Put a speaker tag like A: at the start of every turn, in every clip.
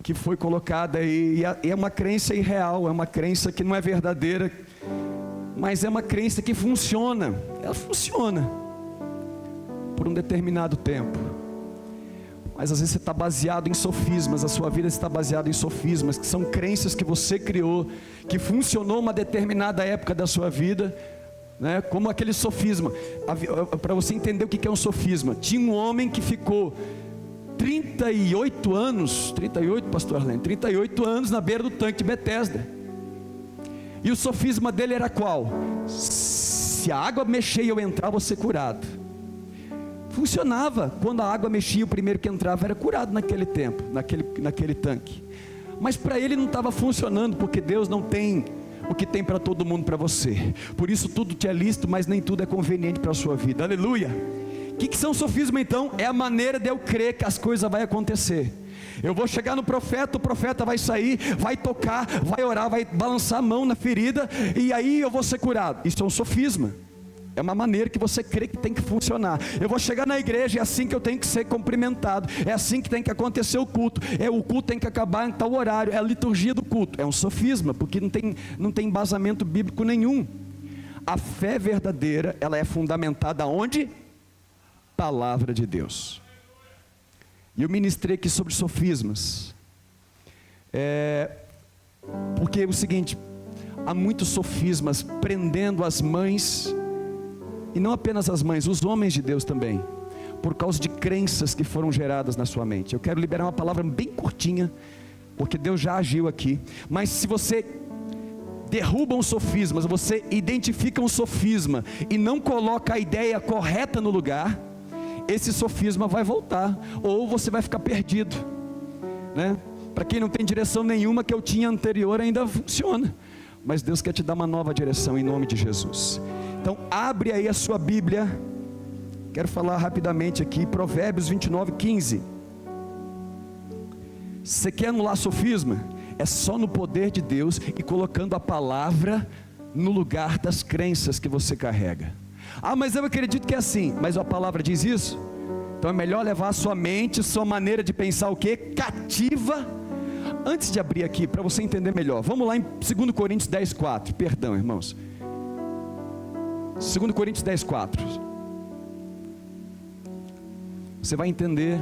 A: que foi colocada aí, e é uma crença irreal, é uma crença que não é verdadeira, mas é uma crença que funciona. Ela funciona por um determinado tempo, mas às vezes você está baseado em sofismas, a sua vida está baseada em sofismas, que são crenças que você criou, que funcionou uma determinada época da sua vida, né? Como aquele sofisma. Para você entender o que é um sofisma, tinha um homem que ficou 38 anos, 38, pastor Arlen, 38 anos na beira do tanque de Betesda, e o sofisma dele era qual? Se a água mexer e eu entrar, vou ser curado. Funcionava. Quando a água mexia, o primeiro que entrava era curado naquele tempo, naquele tanque. Mas para ele não estava funcionando, porque Deus não tem o que tem para todo mundo, para você. Por isso tudo te é lícito, mas nem tudo é conveniente para a sua vida. Aleluia. O que são sofismas então? É a maneira de eu crer que as coisas vão acontecer. Eu vou chegar no profeta, o profeta vai sair, vai tocar, vai orar, vai balançar a mão na ferida, e aí eu vou ser curado. Isso é um sofisma. É uma maneira que você crê que tem que funcionar. Eu vou chegar na igreja, é assim que eu tenho que ser cumprimentado, é assim que tem que acontecer o culto, o culto tem que acabar em tal horário, é a liturgia do culto. É um sofisma, porque não tem embasamento bíblico nenhum. A fé verdadeira, ela é fundamentada onde? Palavra de Deus. E eu ministrei aqui sobre sofismas, porque é o seguinte, há muitos sofismas prendendo as mães, e não apenas as mães, os homens de Deus também, por causa de crenças que foram geradas na sua mente. Eu quero liberar uma palavra bem curtinha, porque Deus já agiu aqui, mas se você derruba um sofisma, você identifica um sofisma, e não coloca a ideia correta no lugar, esse sofisma vai voltar, ou você vai ficar perdido, né? Para quem não tem direção nenhuma, que eu tinha anterior ainda funciona, mas Deus quer te dar uma nova direção em nome de Jesus. Então abre aí a sua Bíblia, quero falar rapidamente aqui, Provérbios 29:15. Você quer anular sofisma? É só no poder de Deus e colocando a palavra no lugar das crenças que você carrega. Ah, mas eu acredito que é assim. Mas a palavra diz isso? Então é melhor levar a sua mente, sua maneira de pensar o quê? Cativa. Antes de abrir aqui, para você entender melhor, vamos lá em 2 Coríntios 10:4. Perdão, irmãos. 2 Coríntios 10:4. Você vai entender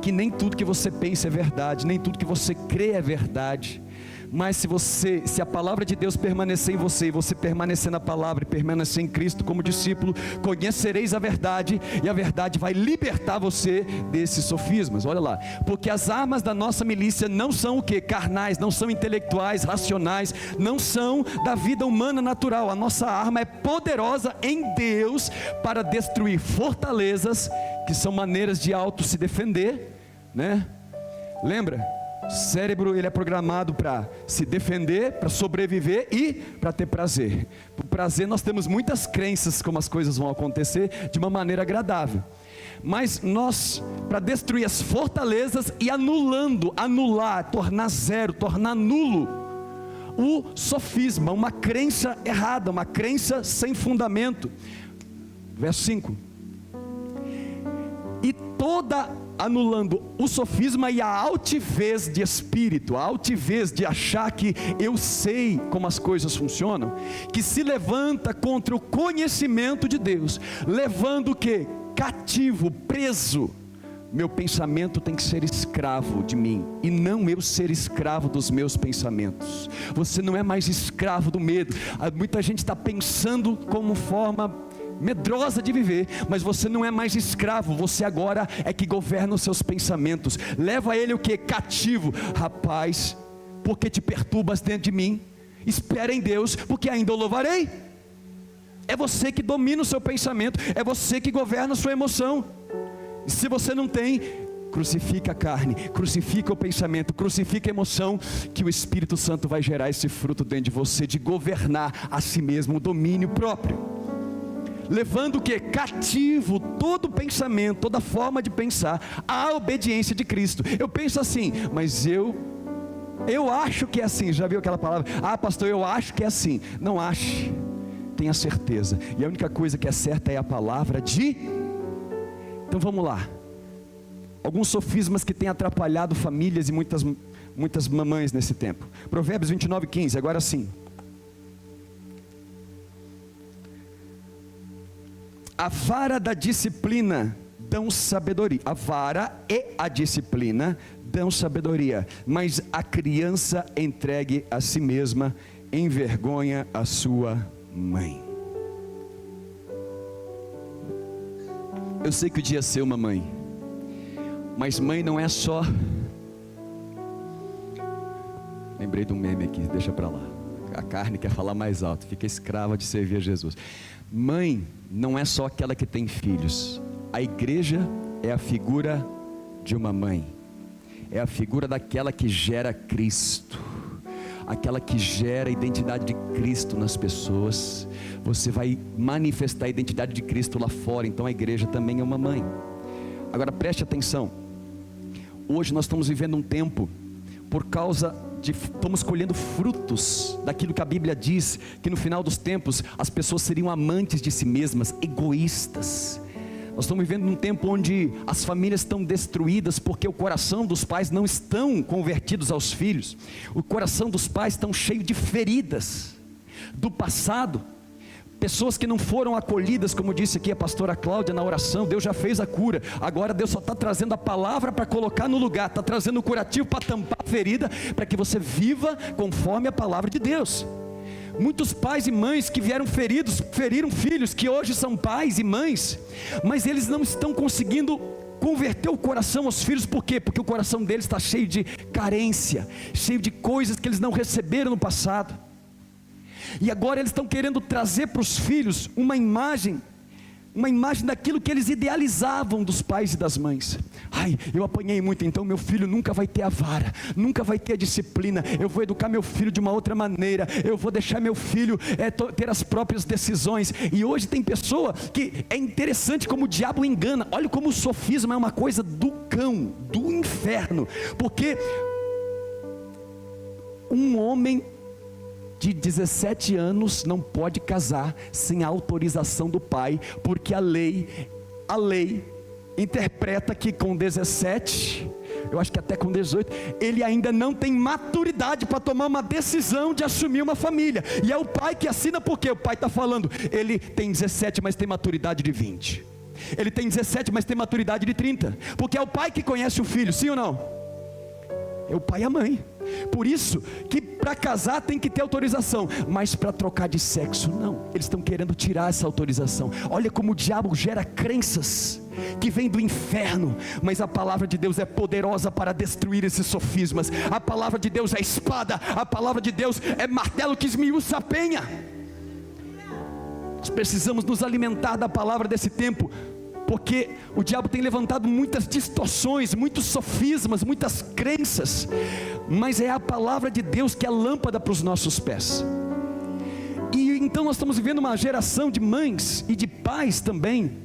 A: que nem tudo que você pensa é verdade, nem tudo que você crê é verdade. Mas se a palavra de Deus permanecer em você, e você permanecer na palavra, e permanecer em Cristo como discípulo, conhecereis a verdade, e a verdade vai libertar você desses sofismas. Olha lá, porque as armas da nossa milícia não são o que? Carnais, não são intelectuais, racionais, não são da vida humana natural. A nossa arma é poderosa em Deus para destruir fortalezas, que são maneiras de auto se defender, né? Lembra? O cérebro, ele é programado para se defender, para sobreviver e para ter prazer. Por prazer nós temos muitas crenças como as coisas vão acontecer de uma maneira agradável. Mas nós, para destruir as fortalezas e anular, tornar zero, tornar nulo o sofisma, uma crença errada, uma crença sem fundamento. Verso 5. E anulando o sofisma e a altivez de espírito, a altivez de achar que eu sei como as coisas funcionam, que se levanta contra o conhecimento de Deus, levando o que? Cativo, preso. Meu pensamento tem que ser escravo de mim, e não eu ser escravo dos meus pensamentos. Você não é mais escravo do medo. Muita gente está pensando como forma medrosa de viver, mas você não é mais escravo, você agora é que governa os seus pensamentos. Leva ele o que? Cativo. Rapaz, porque te perturbas dentro de mim? Espera em Deus, porque ainda o louvarei. É você que domina o seu pensamento, é você que governa a sua emoção. E se você não tem, crucifica a carne, crucifica o pensamento, crucifica a emoção, que o Espírito Santo vai gerar esse fruto dentro de você, de governar a si mesmo, o domínio próprio. Levando o que? Cativo todo pensamento, toda forma de pensar, à obediência de Cristo. Eu penso assim, mas eu acho que é assim. Já viu aquela palavra? Ah, pastor, eu acho que é assim. Não ache, tenha certeza. E a única coisa que é certa é a palavra de... Então vamos lá. alguns sofismas que têm atrapalhado famílias e muitas mamães nesse tempo. Provérbios 29:15, agora sim. A vara da disciplina dão sabedoria. A vara e a disciplina dão sabedoria, mas a criança entregue a si mesma envergonha a sua mãe. Eu sei que o dia é seu, mamãe, mas mãe não é só... Lembrei de um meme aqui, deixa pra lá. A carne quer falar mais alto, fica escrava de servir a Jesus. Mãe não é só aquela que tem filhos. A igreja é a figura de uma mãe, é a figura daquela que gera Cristo, aquela que gera a identidade de Cristo nas pessoas. Você vai manifestar a identidade de Cristo lá fora, então a igreja também é uma mãe. Agora preste atenção, hoje nós estamos vivendo um tempo, por causa de, estamos colhendo frutos daquilo que a Bíblia diz, que no final dos tempos as pessoas seriam amantes de si mesmas, egoístas. Nós estamos vivendo num tempo onde as famílias estão destruídas porque o coração dos pais não estão convertidos aos filhos. O coração dos pais estão cheio de feridas do passado. Pessoas que não foram acolhidas, como disse aqui a pastora Cláudia na oração. Deus já fez a cura, agora Deus só está trazendo a palavra para colocar no lugar, está trazendo o curativo para tampar a ferida, para que você viva conforme a palavra de Deus. Muitos pais e mães que vieram feridos, feriram filhos que hoje são pais e mães, mas eles não estão conseguindo converter o coração aos filhos. Por quê? Porque o coração deles está cheio de carência, cheio de coisas que eles não receberam no passado, e agora eles estão querendo trazer para os filhos uma imagem daquilo que eles idealizavam dos pais e das mães. Ai, eu apanhei muito, então meu filho nunca vai ter a vara, nunca vai ter a disciplina, eu vou educar meu filho de uma outra maneira, eu vou deixar meu filho ter as próprias decisões. E hoje tem pessoa que é interessante como o diabo engana. Olha como o sofisma é uma coisa do cão, do inferno, porque um homem de 17 anos não pode casar sem a autorização do pai, porque a lei interpreta que com 17, eu acho que até com 18, ele ainda não tem maturidade para tomar uma decisão de assumir uma família, e é o pai que assina, porque o pai está falando, ele tem 17 mas tem maturidade de 20, ele tem 17 mas tem maturidade de 30, porque é o pai que conhece o filho, sim ou não? É o pai e a mãe. Por isso que para casar tem que ter autorização, mas para trocar de sexo não. Eles estão querendo tirar essa autorização. Olha como o diabo gera crenças que vêm do inferno, mas a palavra de Deus é poderosa para destruir esses sofismas. A palavra de Deus é espada, a palavra de Deus é martelo que esmiuça a penha. Nós precisamos nos alimentar da palavra desse tempo, porque o diabo tem levantado muitas distorções, muitos sofismas, muitas crenças, mas é a palavra de Deus que é lâmpada para os nossos pés. E então nós estamos vivendo uma geração de mães e de pais também,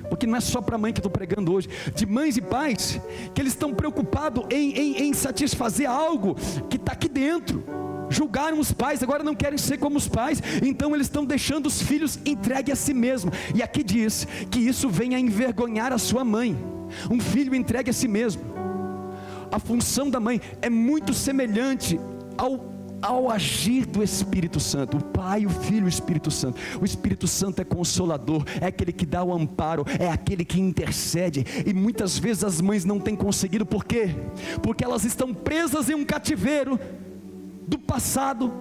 A: porque não é só para mãe que estou pregando hoje, de mães e pais, que eles estão preocupados em satisfazer algo que está aqui dentro. Julgaram os pais, agora não querem ser como os pais, então eles estão deixando os filhos entregues a si mesmo. E aqui diz que isso vem a envergonhar a sua mãe. Um filho entregue a si mesmo. A função da mãe é muito semelhante ao agir do Espírito Santo. O Pai, o Filho e o Espírito Santo. O Espírito Santo é consolador, é aquele que dá o amparo, é aquele que intercede. E muitas vezes as mães não têm conseguido. Por quê? Porque elas estão presas em um cativeiro do passado,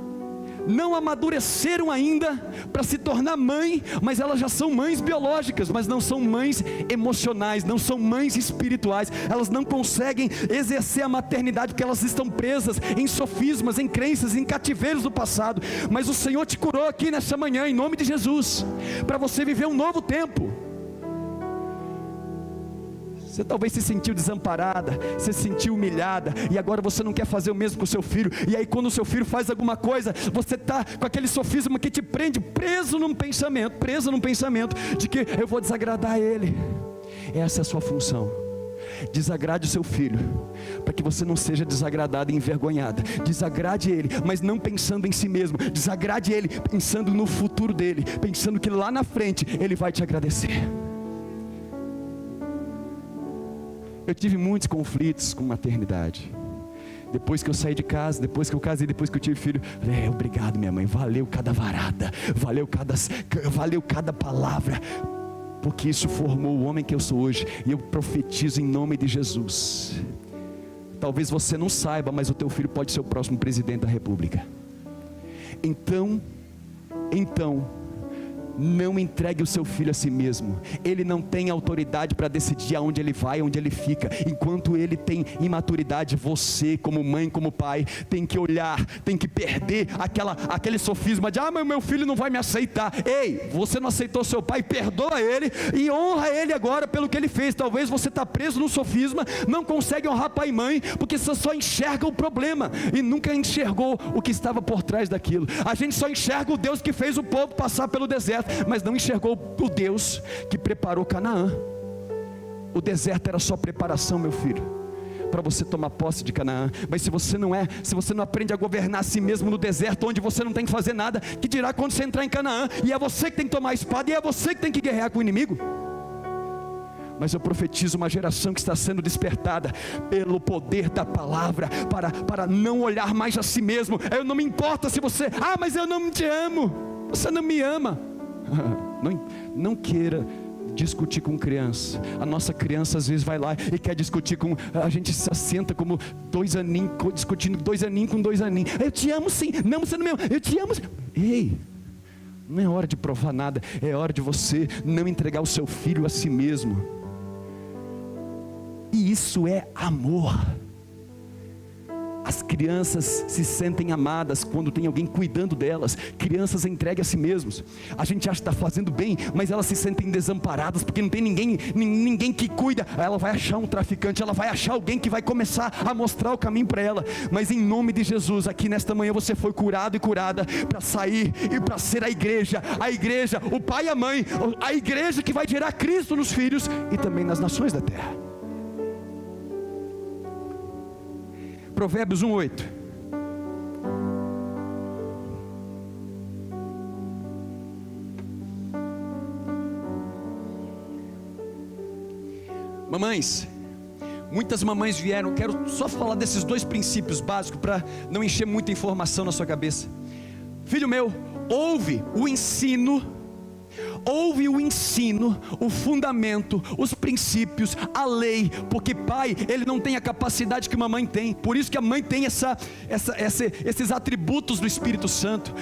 A: não amadureceram ainda para se tornar mãe, mas elas já são mães biológicas, mas não são mães emocionais, não são mães espirituais. Elas não conseguem exercer a maternidade porque elas estão presas em sofismas, em crenças, em cativeiros do passado. Mas o Senhor te curou aqui nessa manhã, em nome de Jesus, para você viver um novo tempo. Você talvez se sentiu desamparada, se sentiu humilhada, e agora você não quer fazer o mesmo com o seu filho. E aí quando o seu filho faz alguma coisa, você está com aquele sofisma que te prende, preso num pensamento de que eu vou desagradar ele. Essa é a sua função. Desagrade o seu filho, para que você não seja desagradada e envergonhada. Desagrade ele, mas não pensando em si mesmo. Desagrade ele pensando no futuro dele, pensando que lá na frente ele vai te agradecer. Eu tive muitos conflitos com maternidade. Depois que eu saí de casa, depois que eu casei, depois que eu tive filho, obrigado minha mãe, valeu cada varada, valeu cada palavra, porque isso formou o homem que eu sou hoje. E eu profetizo em nome de Jesus. Talvez você não saiba, mas o teu filho pode ser o próximo presidente da república. Então, não entregue o seu filho a si mesmo. Ele não tem autoridade para decidir aonde ele vai, onde ele fica. Enquanto ele tem imaturidade, você como mãe, como pai, tem que olhar, tem que perder aquele sofisma de mas meu filho não vai me aceitar. Ei, você não aceitou seu pai, perdoa ele e honra ele agora pelo que ele fez. Talvez você está preso no sofisma, não consegue honrar pai e mãe, porque você só enxerga o problema e nunca enxergou o que estava por trás daquilo. A gente só enxerga o Deus que fez o povo passar pelo deserto, mas não enxergou o Deus que preparou Canaã. O deserto era só preparação, meu filho, para você tomar posse de Canaã. Mas se você não aprende a governar a si mesmo no deserto, onde você não tem que fazer nada, que dirá quando você entrar em Canaã, e é você que tem que tomar a espada, e é você que tem que guerrear com o inimigo. Mas eu profetizo uma geração que está sendo despertada pelo poder da palavra, para não olhar mais a si mesmo. Eu não me importa se você, mas eu não te amo, você não me ama. Não queira discutir com criança. A nossa criança às vezes vai lá e quer discutir com... A gente se assenta como 2 aninhos, discutindo 2 aninhos com 2 aninhos. Eu te amo sim. Não, você não me ama. Eu te amo. Ei, não é hora de provar nada. É hora de você não entregar o seu filho a si mesmo. E isso é amor. As crianças se sentem amadas quando tem alguém cuidando delas. Crianças entreguem a si mesmos. A gente acha que está fazendo bem, mas elas se sentem desamparadas, porque não tem ninguém que cuida. Ela vai achar um traficante, ela vai achar alguém que vai começar a mostrar o caminho para ela. Mas em nome de Jesus, aqui nesta manhã você foi curado e curada para sair e para ser a igreja, o pai e a mãe, a igreja que vai gerar Cristo nos filhos e também nas nações da terra. Provérbios 1:8. Mamães, muitas mamães vieram. Quero só falar desses 2 princípios básicos para não encher muita informação na sua cabeça. Filho meu, ouve o ensino, o fundamento, os princípios, a lei, porque pai, ele não tem a capacidade que uma mãe tem. Por isso que a mãe tem esses atributos do Espírito Santo.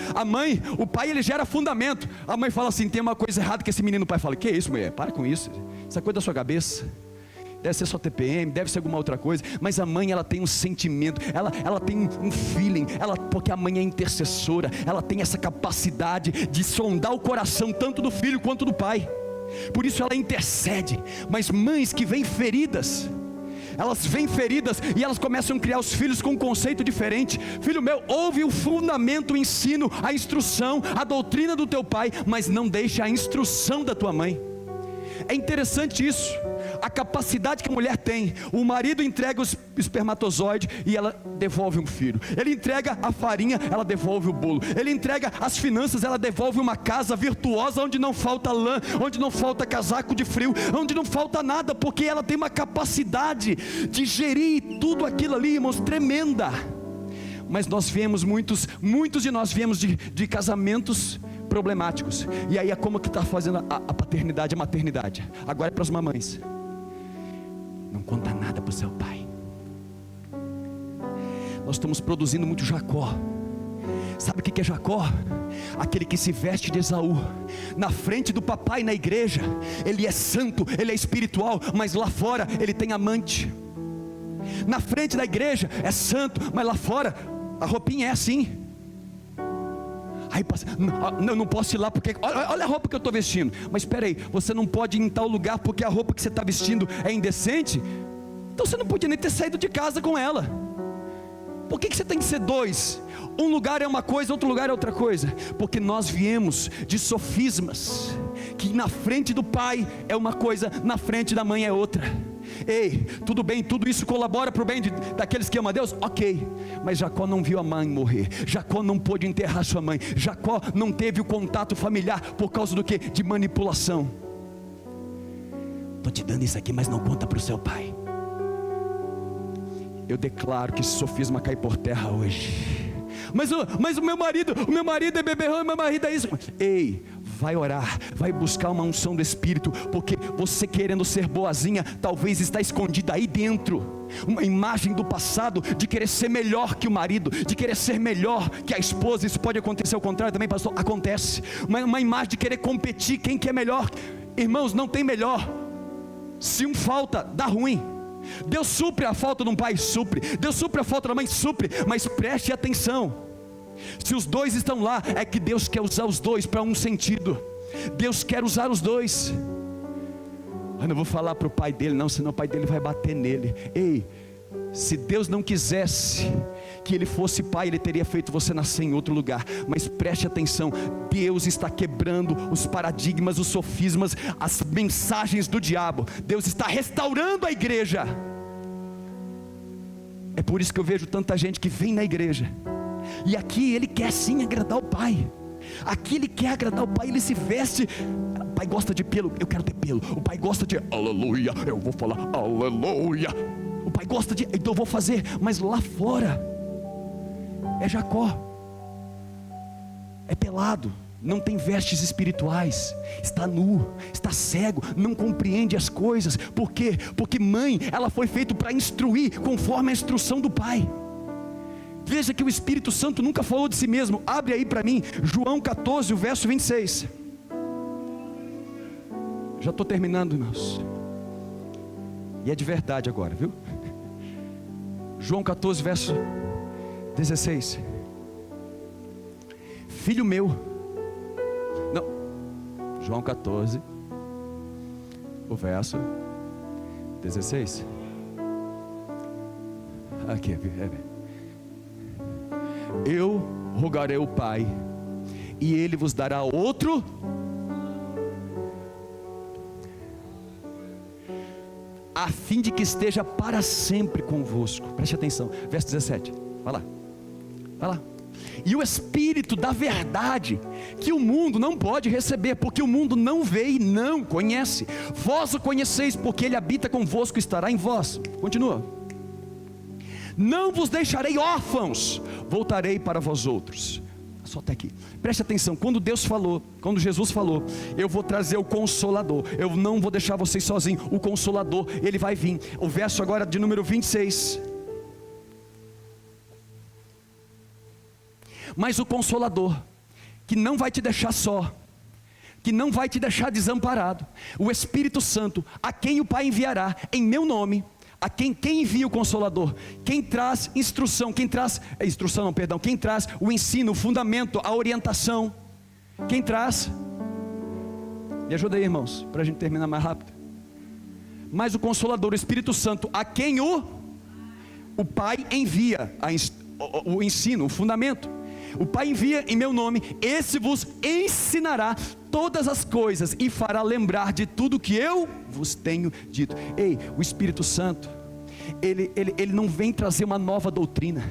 A: O pai, ele gera fundamento. A mãe fala assim, tem uma coisa errada que esse menino, o pai fala, que é isso, mulher? Para com isso, essa coisa da sua cabeça. Deve ser só TPM, deve ser alguma outra coisa. Mas a mãe, ela tem um sentimento, ela tem um feeling, porque a mãe é intercessora. Ela tem essa capacidade de sondar o coração tanto do filho quanto do pai. Por isso ela intercede. Mas mães que vêm feridas, elas vêm feridas e elas começam a criar os filhos com um conceito diferente. Filho meu, ouve o fundamento, o ensino, a instrução, a doutrina do teu pai, mas não deixe a instrução da tua mãe. É interessante isso, a capacidade que a mulher tem. O marido entrega os espermatozoides e ela devolve um filho. Ele entrega a farinha, ela devolve o bolo. Ele entrega as finanças, ela devolve uma casa virtuosa, onde não falta lã, onde não falta casaco de frio, onde não falta nada, porque ela tem uma capacidade de gerir tudo aquilo ali, irmãos, tremenda. Mas nós viemos, muitos de nós viemos de casamentos problemáticos. E aí é como que está fazendo a paternidade, a maternidade. Agora é para as mamães. Não conta nada para o seu pai. Nós estamos produzindo muito Jacó. Sabe o que é Jacó? Aquele que se veste de Esaú. Na frente do papai na igreja, ele é santo, ele é espiritual, mas lá fora ele tem amante. Na frente da igreja é santo, mas lá fora a roupinha é assim. Aí passa, não posso ir lá porque olha a roupa que eu estou vestindo. Mas espera aí, você não pode ir em tal lugar porque a roupa que você está vestindo é indecente? Então você não podia nem ter saído de casa com ela. Por que você tem que ser 2? Um lugar é uma coisa, outro lugar é outra coisa. Porque nós viemos de sofismas, que na frente do pai é uma coisa, na frente da mãe é outra. Ei, tudo bem, tudo isso colabora para o bem daqueles que amam a Deus? Ok, mas Jacó não viu a mãe morrer. Jacó não pôde enterrar sua mãe. Jacó não teve o contato familiar por causa do quê? De manipulação. Estou te dando isso aqui, mas não conta para o seu pai. Eu declaro que esse sofisma cai por terra hoje. Mas o meu marido é beberrão, meu marido é isso. Ei, vai orar, vai buscar uma unção do Espírito, porque você querendo ser boazinha, talvez está escondida aí dentro uma imagem do passado, de querer ser melhor que o marido, de querer ser melhor que a esposa. Isso pode acontecer ao contrário também, pastor, acontece. Uma imagem de querer competir, quem que é melhor. Irmãos, não tem melhor. Se um falta, dá ruim. Deus supre a falta de um pai, supre. Deus supre a falta da mãe, supre. Mas preste atenção, se os dois estão lá, é que Deus quer usar os dois para um sentido. Deus quer usar os dois. Eu não vou falar para o pai dele não, senão o pai dele vai bater nele. Ei, se Deus não quisesse que ele fosse pai, ele teria feito você nascer em outro lugar. Mas preste atenção, Deus está quebrando os paradigmas, os sofismas, as mensagens do diabo. Deus está restaurando a igreja. É por isso que eu vejo tanta gente que vem na igreja, e aqui ele quer sim agradar o pai. Aqui ele quer agradar o pai, ele se veste. O pai gosta de pelo, eu quero ter pelo. O pai gosta de aleluia, eu vou falar aleluia. O pai gosta de, então eu vou fazer. Mas lá fora é Jacó, é pelado, não tem vestes espirituais, está nu, está cego, não compreende as coisas. Por quê? Porque mãe, ela foi feita para instruir conforme a instrução do pai. Veja que o Espírito Santo nunca falou de si mesmo. Abre aí para mim, João 14, o verso 26. Já estou terminando, irmãos. E é de verdade agora, viu? João 14, verso 16. Filho meu. Não. João 14, o verso 16. Aqui, eu rogarei ao Pai, e Ele vos dará outro, a fim de que esteja para sempre convosco. Preste atenção, verso 17, vai lá. E o Espírito da verdade, que o mundo não pode receber, porque o mundo não vê e não conhece. Vós o conheceis, porque Ele habita convosco e estará em vós. Continua. Não vos deixarei órfãos, voltarei para vós outros. Só até aqui, preste atenção. Quando Jesus falou, eu vou trazer o Consolador, eu não vou deixar vocês sozinhos. O Consolador, ele vai vir. O verso agora de número 26. Mas o Consolador, que não vai te deixar só, que não vai te deixar desamparado, o Espírito Santo, a quem o Pai enviará em meu nome. A quem envia o Consolador? Quem traz instrução, quem traz o ensino, o fundamento, a orientação. Quem traz? Me ajuda aí, irmãos, para a gente terminar mais rápido. Mas o Consolador, o Espírito Santo, a quem o Pai envia o ensino, o fundamento. O Pai envia em meu nome, esse vos ensinará todas as coisas e fará lembrar de tudo que eu vos tenho dito. Ei, o Espírito Santo, ele não vem trazer uma nova doutrina.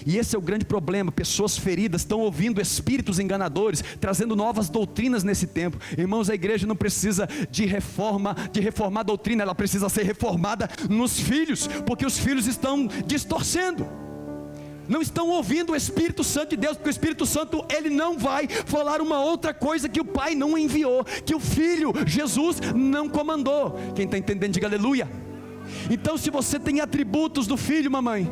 A: E esse é o grande problema. Pessoas feridas estão ouvindo espíritos enganadores, trazendo novas doutrinas nesse tempo. Irmãos, a igreja não precisa de reformar a doutrina, ela precisa ser reformada nos filhos, porque os filhos estão distorcendo, não estão ouvindo o Espírito Santo de Deus, porque o Espírito Santo, ele não vai falar uma outra coisa que o Pai não enviou, que o Filho, Jesus, não comandou. Quem está entendendo, diga aleluia. Então, se você tem atributos do Filho, mamãe,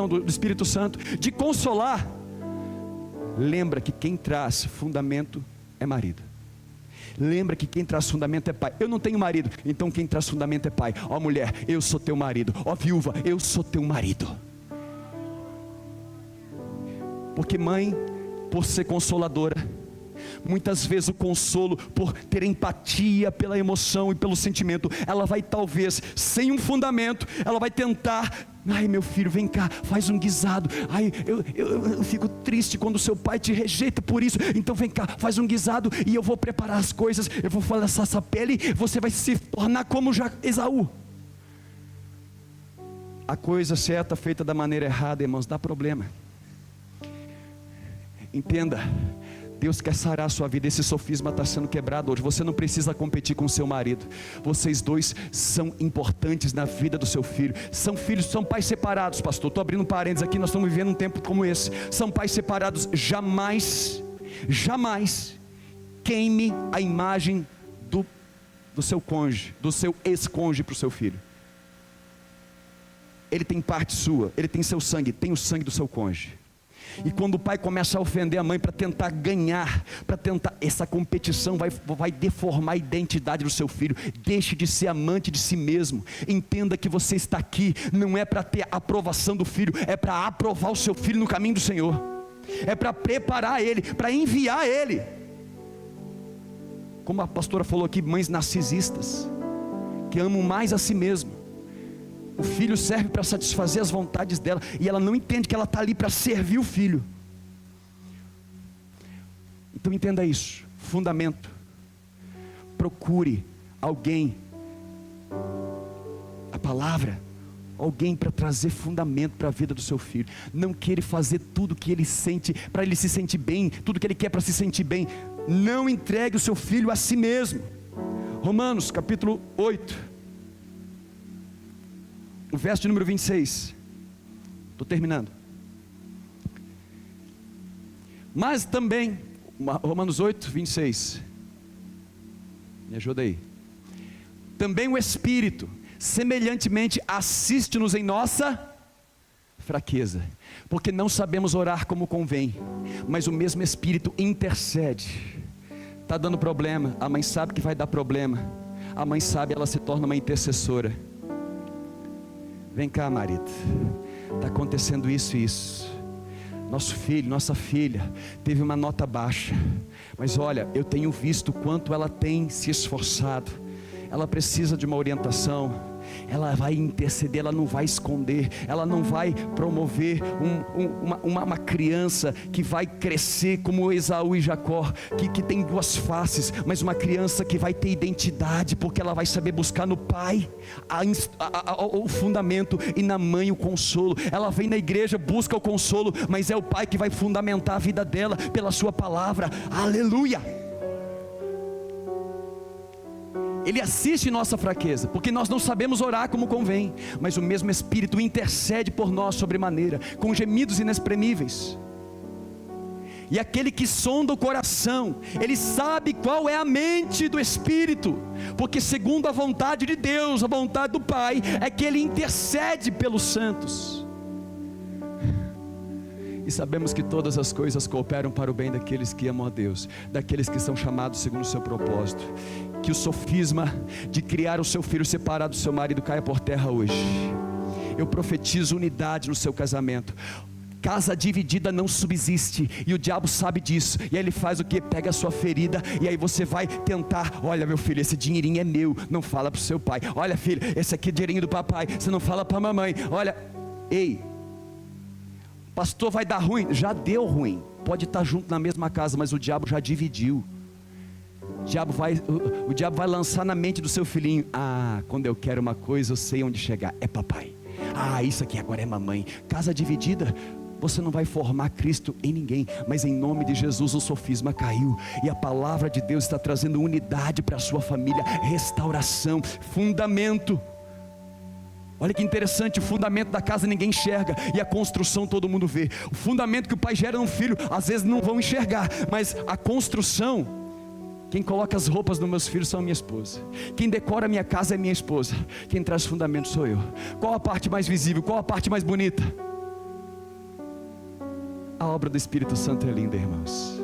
A: do Espírito Santo, de consolar, lembra que quem traz fundamento é marido. Lembra que quem traz fundamento é pai. Eu não tenho marido, então quem traz fundamento é pai. Ó mulher, eu sou teu marido. Ó viúva, eu sou teu marido. Porque mãe, por ser consoladora, muitas vezes o consolo, por ter empatia pela emoção e pelo sentimento, ela vai talvez, sem um fundamento, ela vai tentar, ai meu filho, vem cá, faz um guisado, ai eu fico triste quando seu pai te rejeita por isso, então vem cá, faz um guisado e eu vou preparar as coisas, eu vou fazer essa pele, você vai se tornar como Esaú. A coisa certa feita da maneira errada, irmãos, dá problema. Entenda, Deus quer sarar a sua vida. Esse sofisma está sendo quebrado hoje. Você não precisa competir com seu marido. Vocês dois são importantes na vida do seu filho. São filhos, são pais separados, pastor. Estou abrindo um parênteses aqui, nós estamos vivendo um tempo como esse. São pais separados. Jamais queime a imagem do seu cônjuge, do seu ex-cônjuge para o seu filho. Ele tem parte sua, ele tem seu sangue, tem o sangue do seu cônjuge. E quando o pai começa a ofender a mãe para tentar ganhar, essa competição vai deformar a identidade do seu filho. Deixe de ser amante de si mesmo. Entenda que você está aqui, não é para ter a aprovação do filho, é para aprovar o seu filho no caminho do Senhor. É para preparar ele, para enviar ele. Como a pastora falou aqui, mães narcisistas, que amam mais a si mesmo. O filho serve para satisfazer as vontades dela, e ela não entende que ela está ali para servir o filho. Então entenda isso, fundamento. Procure alguém, a palavra, alguém para trazer fundamento para a vida do seu filho. Não queira fazer tudo que ele sente, para ele se sentir bem, tudo que ele quer para se sentir bem. Não entregue o seu filho a si mesmo. Romanos capítulo 8, o verso de número 26, estou terminando. Mas também, Romanos 8, 26, me ajuda aí. Também o Espírito, semelhantemente, assiste-nos em nossa fraqueza, porque não sabemos orar como convém, mas o mesmo Espírito intercede. Está dando problema, a mãe sabe que vai dar problema, a mãe sabe, ela se torna uma intercessora. Vem cá, marido, está acontecendo isso e isso. Nosso filho, nossa filha teve uma nota baixa, mas olha, eu tenho visto o quanto ela tem se esforçado. Ela precisa de uma orientação. Ela vai interceder, ela não vai esconder, ela não vai promover uma criança que vai crescer como Esaú e Jacó, que tem duas faces, mas uma criança que vai ter identidade, porque ela vai saber buscar no pai o fundamento e na mãe o consolo. Ela vem na igreja, busca o consolo, mas é o pai que vai fundamentar a vida dela pela sua palavra. Aleluia! Ele assiste nossa fraqueza, porque nós não sabemos orar como convém, mas o mesmo Espírito intercede por nós sobremaneira, com gemidos inexprimíveis. E aquele que sonda o coração, ele sabe qual é a mente do Espírito, porque segundo a vontade de Deus, a vontade do Pai, é que ele intercede pelos santos. E sabemos que todas as coisas cooperam para o bem daqueles que amam a Deus, daqueles que são chamados segundo o seu propósito. Que o sofisma de criar o seu filho separado do seu marido caia por terra hoje. Eu profetizo unidade no seu casamento. Casa dividida não subsiste, e o diabo sabe disso, e aí ele faz o que? Pega a sua ferida, e aí você vai tentar, olha meu filho, esse dinheirinho é meu, não fala para o seu pai. Olha filho, esse aqui é dinheirinho do papai, você não fala para a mamãe. Olha, ei, pastor, vai dar ruim? Já deu ruim, pode estar junto na mesma casa, mas o diabo já dividiu. O diabo vai lançar na mente do seu filhinho: quando eu quero uma coisa eu sei onde chegar, é papai. Isso aqui agora é mamãe. Casa dividida, você não vai formar Cristo em ninguém, mas em nome de Jesus o sofisma caiu, e a palavra de Deus está trazendo unidade para a sua família, restauração, fundamento. Olha que interessante, o fundamento da casa ninguém enxerga, e a construção todo mundo vê. O fundamento que o pai gera no filho, às vezes não vão enxergar, mas a construção, quem coloca as roupas dos meus filhos são a minha esposa, quem decora a minha casa é minha esposa, quem traz fundamento sou eu. Qual a parte mais visível? Qual a parte mais bonita? A obra do Espírito Santo é linda, irmãos,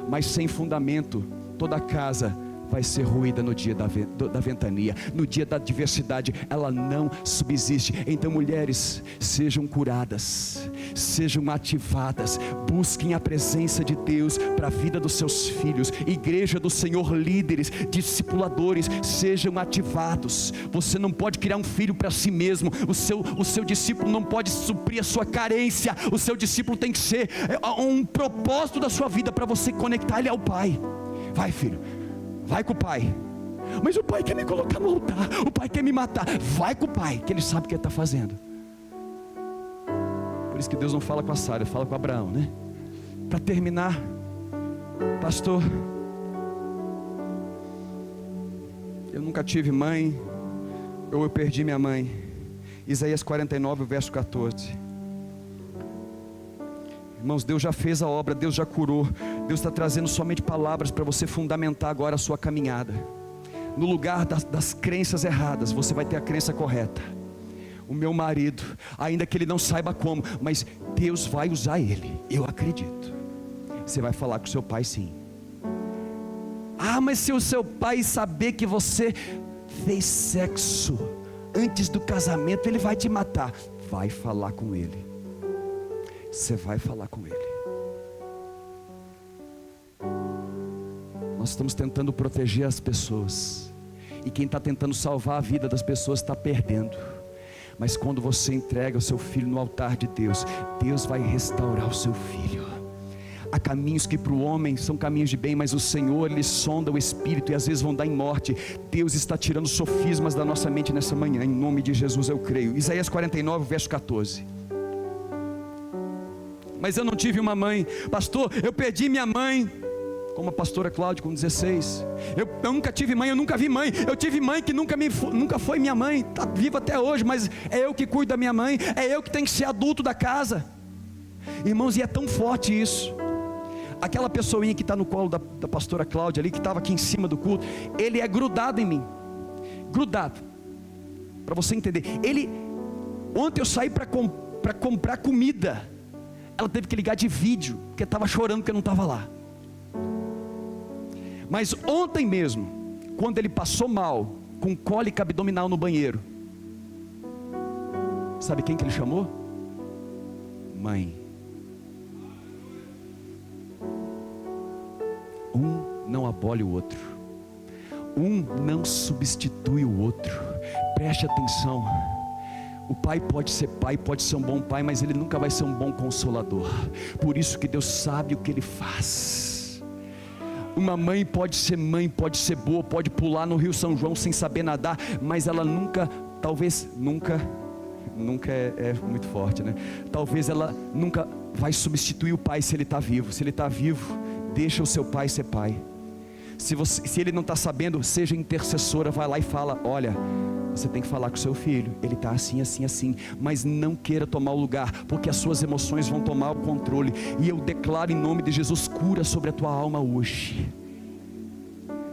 A: mas sem fundamento toda a casa vai ser ruída no dia da ventania, no dia da adversidade, ela não subsiste. Então mulheres, sejam curadas, sejam ativadas, busquem a presença de Deus para a vida dos seus filhos. Igreja do Senhor, líderes, discipuladores, sejam ativados. Você não pode criar um filho para si mesmo, o seu discípulo não pode suprir a sua carência, o seu discípulo tem que ser um propósito da sua vida, para você conectar ele ao Pai. Vai filho, vai com o pai. Mas o pai quer me colocar no altar, o pai quer me matar. Vai com o pai, que ele sabe o que ele está fazendo. Por isso que Deus não fala com a Sara, fala com Abraão, né? Para terminar, Pastor, eu nunca tive mãe, ou eu perdi minha mãe. Isaías 49, verso 14. Irmãos, Deus já fez a obra, Deus já curou. Deus está trazendo somente palavras para você fundamentar agora a sua caminhada. No lugar das crenças erradas, você vai ter a crença correta. O meu marido, ainda que ele não saiba como, mas Deus vai usar ele, eu acredito. Você vai falar com seu pai, sim. Ah, mas se o seu pai saber que você fez sexo antes do casamento, ele vai te matar. Vai falar com ele. Você vai falar com ele. Nós estamos tentando proteger as pessoas, e quem está tentando salvar a vida das pessoas está perdendo. Mas quando você entrega o seu filho no altar de Deus, Deus vai restaurar o seu filho. Há caminhos que para o homem são caminhos de bem, mas o Senhor, Ele sonda o espírito, e às vezes vão dar em morte. Deus está tirando sofismas da nossa mente nessa manhã, em nome de Jesus eu creio. Isaías 49, verso 14. Mas eu não tive uma mãe. Pastor, eu perdi minha mãe. Como a pastora Cláudia com 16. Eu nunca tive mãe, eu nunca vi mãe. Eu tive mãe que nunca foi minha mãe. Está viva até hoje, mas é eu que cuido da minha mãe. É eu que tenho que ser adulto da casa. Irmãos, e é tão forte isso. Aquela pessoinha que está no colo da pastora Cláudia ali, que estava aqui em cima do culto, ele é grudado em mim. Grudado. Para você entender. Ontem eu saí para comprar comida. Ela teve que ligar de vídeo, porque estava chorando que eu não estava lá. Mas ontem mesmo, quando ele passou mal, com cólica abdominal no banheiro, sabe quem que ele chamou? Mãe. Um não abole o outro. Um não substitui o outro. Preste atenção. O pai pode ser um bom pai, mas ele nunca vai ser um bom consolador. Por isso que Deus sabe o que Ele faz. Uma mãe pode ser boa, pode pular no Rio São João sem saber nadar, mas ela nunca é muito forte, né? Talvez ela nunca vai substituir o pai se ele está vivo. Se ele está vivo, deixa o seu pai ser pai. Se ele não está sabendo, seja intercessora, vai lá e fala: olha, você tem que falar com o seu filho, ele está assim, assim, assim. Mas não queira tomar o lugar, porque as suas emoções vão tomar o controle. E eu declaro em nome de Jesus cura sobre a tua alma hoje.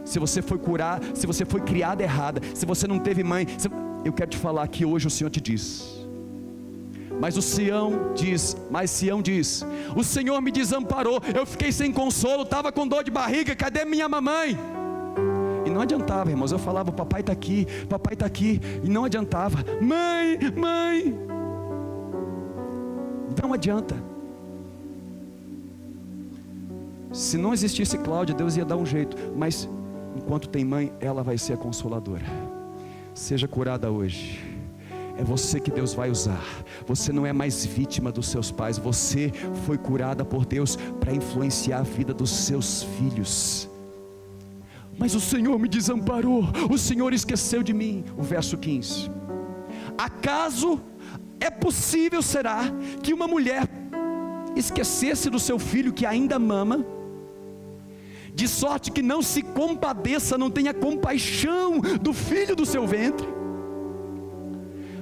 A: Se você foi criada errada, se você não teve mãe, eu quero te falar que hoje o Senhor te diz. Mas Sião diz, o Senhor me desamparou, eu fiquei sem consolo, estava com dor de barriga, cadê minha mamãe? E não adiantava, irmãos, eu falava: papai está aqui, e não adiantava. Mãe, não adianta. Se não existisse Cláudia, Deus ia dar um jeito, mas enquanto tem mãe, ela vai ser a consoladora. Seja curada hoje. É você que Deus vai usar. Você não é mais vítima dos seus pais. Você foi curada por Deus para influenciar a vida dos seus filhos. Mas o Senhor me desamparou, o Senhor esqueceu de mim. O verso 15. Acaso é possível, será, que uma mulher esquecesse do seu filho que ainda mama, de sorte que não se compadeça, não tenha compaixão do filho do seu ventre?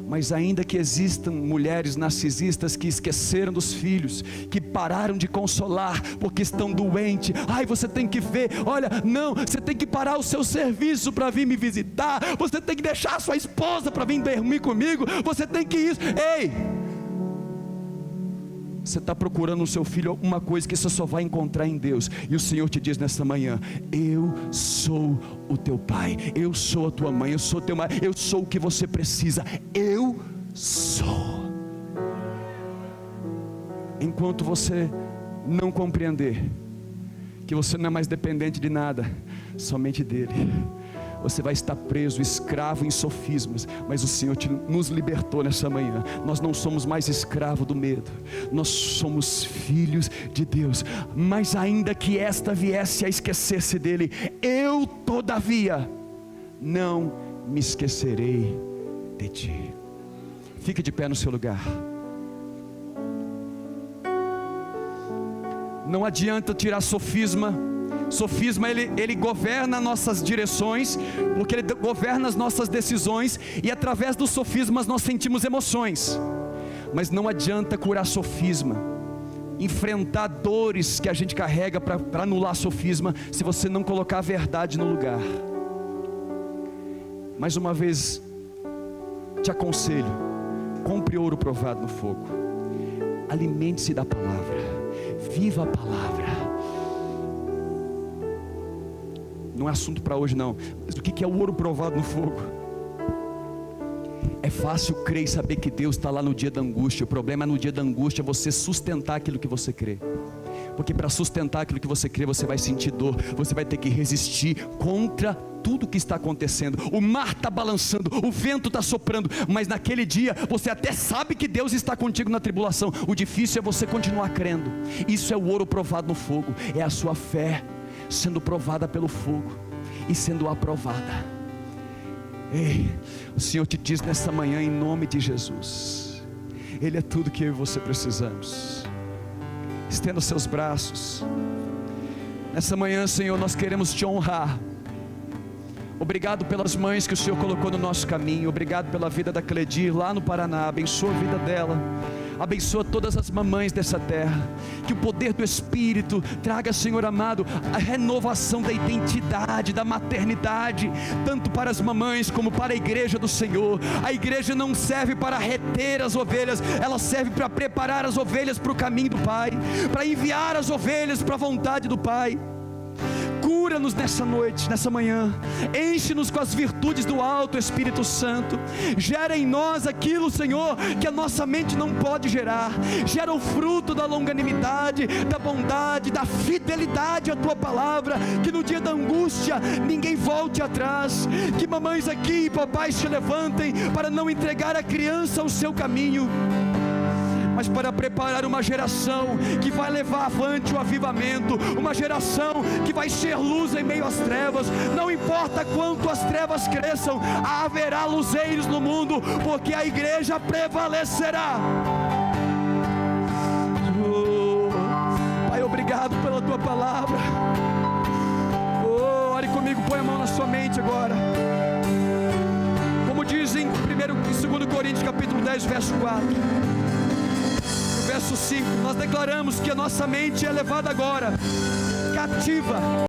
A: Mas ainda que existam mulheres narcisistas que esqueceram dos filhos, que pararam de consolar porque estão doentes. Ai, você tem que ver, olha, não, você tem que parar o seu serviço para vir me visitar, você tem que deixar a sua esposa para vir dormir comigo, você tem que isso. Ei, você está procurando no seu filho alguma coisa que você só vai encontrar em Deus. E o Senhor te diz nesta manhã: eu sou o teu pai, eu sou a tua mãe, eu sou o teu marido, eu sou o que você precisa, eu sou. Enquanto você não compreender que você não é mais dependente de nada, somente dele, você vai estar preso, escravo em sofismas. Mas o Senhor nos libertou nessa manhã. Nós não somos mais escravos do medo, nós somos filhos de Deus. Mas ainda que esta viesse a esquecer-se dele, eu todavia não me esquecerei de ti. Fique de pé no seu lugar. Não adianta tirar sofisma Sofisma, ele governa nossas direções, porque ele governa as nossas decisões, e através dos sofismas nós sentimos emoções. Mas não adianta curar sofisma, enfrentar dores que a gente carrega para anular sofisma, se você não colocar a verdade no lugar. Mais uma vez, te aconselho, compre ouro provado no fogo, alimente-se da palavra, viva a palavra. Não é assunto para hoje não, mas o que é o ouro provado no fogo? É fácil crer e saber que Deus está lá no dia da angústia. O problema é no dia da angústia você sustentar aquilo que você crê, porque para sustentar aquilo que você crê, você vai sentir dor, você vai ter que resistir contra tudo que está acontecendo. O mar está balançando, o vento está soprando, mas naquele dia você até sabe que Deus está contigo na tribulação. O difícil é você continuar crendo. Isso é o ouro provado no fogo, é a sua fé sendo provada pelo fogo e sendo aprovada. Ei, o Senhor te diz nessa manhã, em nome de Jesus, Ele é tudo que eu e você precisamos. Estenda os seus braços. Nessa manhã, Senhor, nós queremos te honrar. Obrigado pelas mães que o Senhor colocou no nosso caminho. Obrigado pela vida da Cledir lá no Paraná. Abençoa a vida dela. Abençoa todas as mamães dessa terra. Que o poder do Espírito traga, Senhor amado, a renovação da identidade, da maternidade, tanto para as mamães como para a igreja do Senhor. A igreja não serve para reter as ovelhas, ela serve para preparar as ovelhas para o caminho do Pai, para enviar as ovelhas para a vontade do Pai. Cura-nos nessa noite, nessa manhã. Enche-nos com as virtudes do alto, Espírito Santo. Gera em nós aquilo, Senhor, que a nossa mente não pode gerar. Gera o fruto da longanimidade, da bondade, da fidelidade à Tua palavra. Que no dia da angústia ninguém volte atrás. Que mamães aqui e papais se levantem para não entregar a criança ao seu caminho, mas para preparar uma geração que vai levar avante o avivamento, uma geração que vai ser luz em meio às trevas. Não importa quanto as trevas cresçam, haverá luzeiros no mundo, porque a igreja prevalecerá. Pai, obrigado pela Tua palavra. Ore comigo, põe a mão na sua mente agora. Como diz em 2 Coríntios capítulo 10, verso 4, verso 5, nós declaramos que a nossa mente é levada agora cativa